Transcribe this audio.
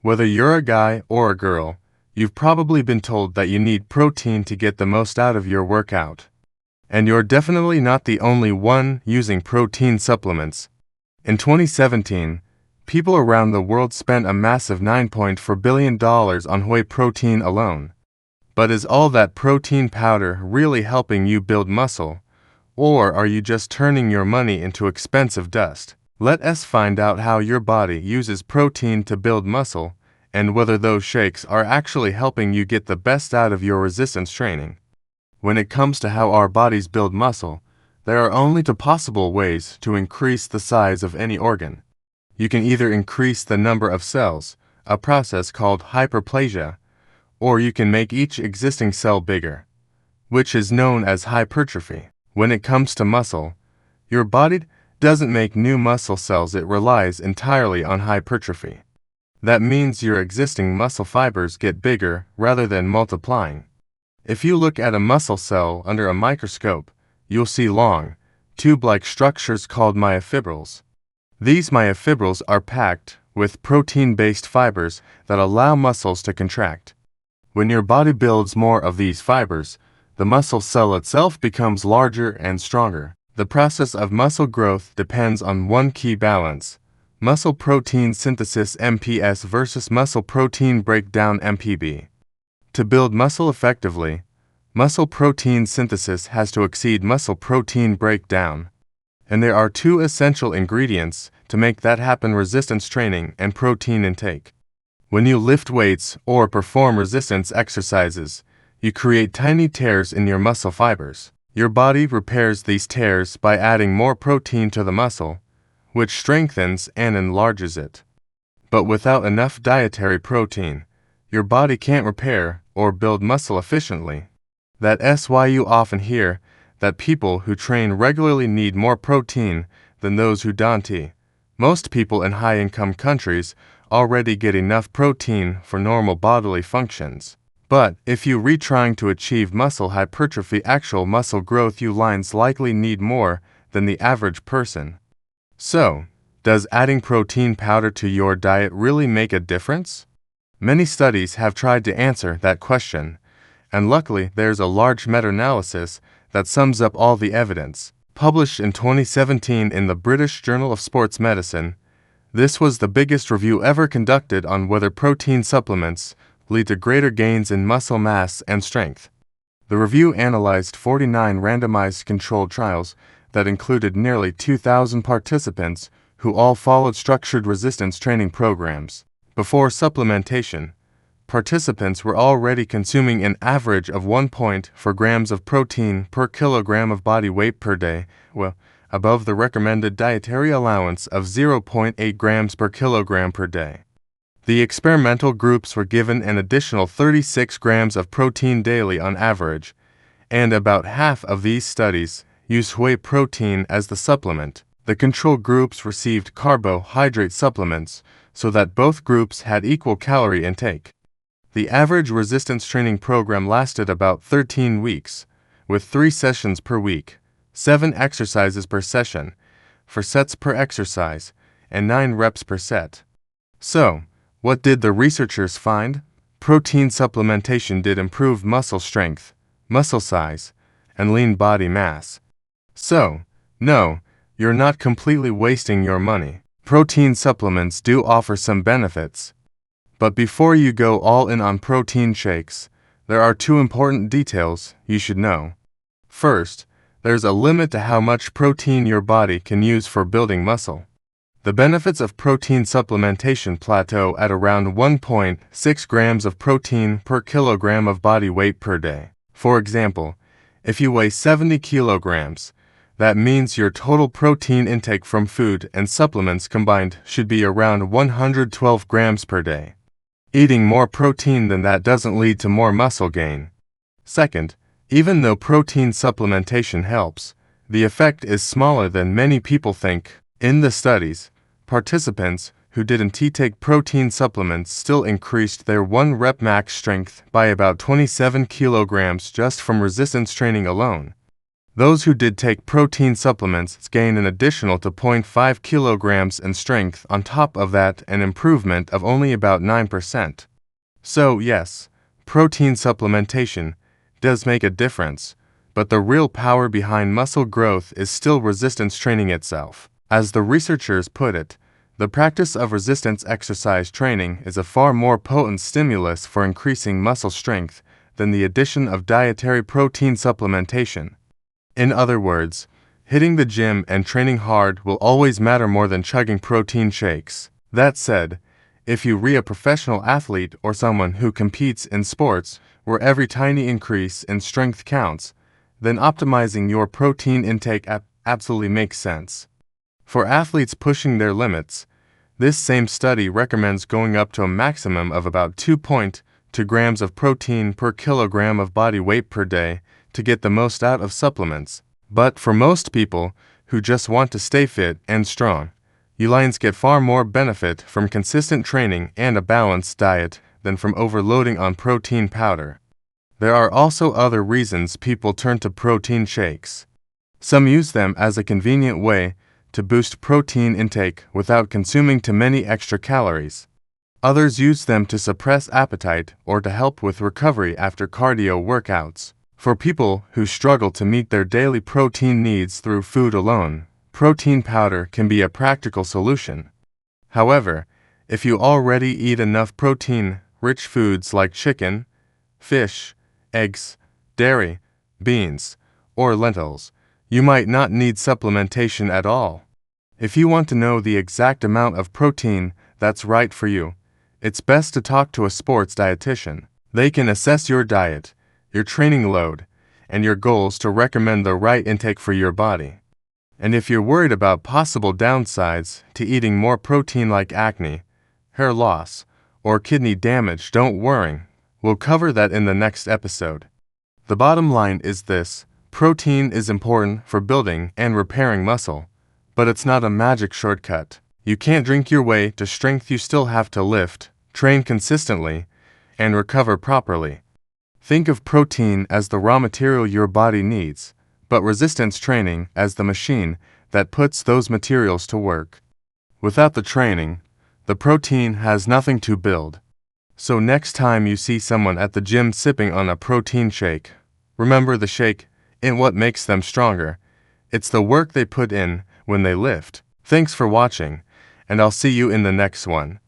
Whether you're a guy or a girl, you've probably been told that you need protein to get the most out of your workout. And you're definitely not the only one using protein supplements. In 2017, people around the world spent a massive $9.4 billion on whey protein alone. But is all that protein powder really helping you build muscle? Or are you just turning your money into expensive dust? Let us find out how your body uses protein to build muscle, and whether those shakes are actually helping you get the best out of your resistance training. When it comes to how our bodies build muscle, there are only two possible ways to increase the size of any organ. You can either increase the number of cells, a process called hyperplasia, or you can make each existing cell bigger, which is known as hypertrophy. When it comes to muscle, your body doesn't make new muscle cells, it relies entirely on hypertrophy. That means your existing muscle fibers get bigger rather than multiplying. If you look at a muscle cell under a microscope, you'll see long, tube-like structures called myofibrils. These myofibrils are packed with protein-based fibers that allow muscles to contract. When your body builds more of these fibers, the muscle cell itself becomes larger and stronger. The process of muscle growth depends on one key balance: muscle protein synthesis (MPS) versus muscle protein breakdown (MPB). To build muscle effectively, muscle protein synthesis has to exceed muscle protein breakdown. And there are two essential ingredients to make that happen: resistance training and protein intake. When you lift weights or perform resistance exercises, you create tiny tears in your muscle fibers. Your body repairs these tears by adding more protein to the muscle, which strengthens and enlarges it. But without enough dietary protein, your body can't repair or build muscle efficiently. That's why you often hear that people who train regularly need more protein than those who don't. Most people in high-income countries already get enough protein for normal bodily functions. But if you're trying to achieve muscle hypertrophy, actual muscle growth, you likely need more than the average person. So, does adding protein powder to your diet really make a difference? Many studies have tried to answer that question, and luckily there's a large meta-analysis that sums up all the evidence. Published in 2017 in the British Journal of Sports Medicine, this was the biggest review ever conducted on whether protein supplements lead to greater gains in muscle mass and strength. The review analyzed 49 randomized controlled trials that included nearly 2,000 participants who all followed structured resistance training programs. Before supplementation, participants were already consuming an average of 1.4 grams of protein per kilogram of body weight per day, above the recommended dietary allowance of 0.8 grams per kilogram per day. The experimental groups were given an additional 36 grams of protein daily on average, and about half of these studies used whey protein as the supplement. The control groups received carbohydrate supplements so that both groups had equal calorie intake. The average resistance training program lasted about 13 weeks, with 3 sessions per week, 7 exercises per session, 4 sets per exercise, and 9 reps per set. So, what did the researchers find? Protein supplementation did improve muscle strength, muscle size, and lean body mass. So, no, you're not completely wasting your money. Protein supplements do offer some benefits. But before you go all in on protein shakes, there are 2 important details you should know. First, there's a limit to how much protein your body can use for building muscle. The benefits of protein supplementation plateau at around 1.6 grams of protein per kilogram of body weight per day. For example, if you weigh 70 kilograms, that means your total protein intake from food and supplements combined should be around 112 grams per day. Eating more protein than that doesn't lead to more muscle gain. Second, even though protein supplementation helps, the effect is smaller than many people think. In the studies, participants who didn't take protein supplements still increased their 1 rep max strength by about 27 kilograms just from resistance training alone. Those who did take protein supplements gained an additional 2.5 kilograms in strength on top of that, an improvement of only about 9%. So yes, protein supplementation does make a difference, but the real power behind muscle growth is still resistance training itself. As the researchers put it, the practice of resistance exercise training is a far more potent stimulus for increasing muscle strength than the addition of dietary protein supplementation. In other words, hitting the gym and training hard will always matter more than chugging protein shakes. That said, if you're a professional athlete or someone who competes in sports where every tiny increase in strength counts, then optimizing your protein intake absolutely makes sense. For athletes pushing their limits, this same study recommends going up to a maximum of about 2.2 grams of protein per kilogram of body weight per day to get the most out of supplements. But for most people who just want to stay fit and strong, lions get far more benefit from consistent training and a balanced diet than from overloading on protein powder. There are also other reasons people turn to protein shakes. Some use them as a convenient way to boost protein intake without consuming too many extra calories. Others use them to suppress appetite or to help with recovery after cardio workouts. For people who struggle to meet their daily protein needs through food alone, protein powder can be a practical solution. However, if you already eat enough protein-rich foods like chicken, fish, eggs, dairy, beans, or lentils, you might not need supplementation at all. If you want to know the exact amount of protein that's right for you, it's best to talk to a sports dietitian. They can assess your diet, your training load, and your goals to recommend the right intake for your body. And if you're worried about possible downsides to eating more protein like acne, hair loss, or kidney damage, don't worry. We'll cover that in the next episode. The bottom line is this: protein is important for building and repairing muscle, but it's not a magic shortcut. You can't drink your way to strength. You still have to lift, train consistently, and recover properly. Think of protein as the raw material your body needs, but resistance training as the machine that puts those materials to work. Without the training, the protein has nothing to build. So next time you see someone at the gym sipping on a protein shake, remember the shake isn't what makes them stronger. It's the work they put in when they lift. Thanks for watching, and I'll see you in the next one.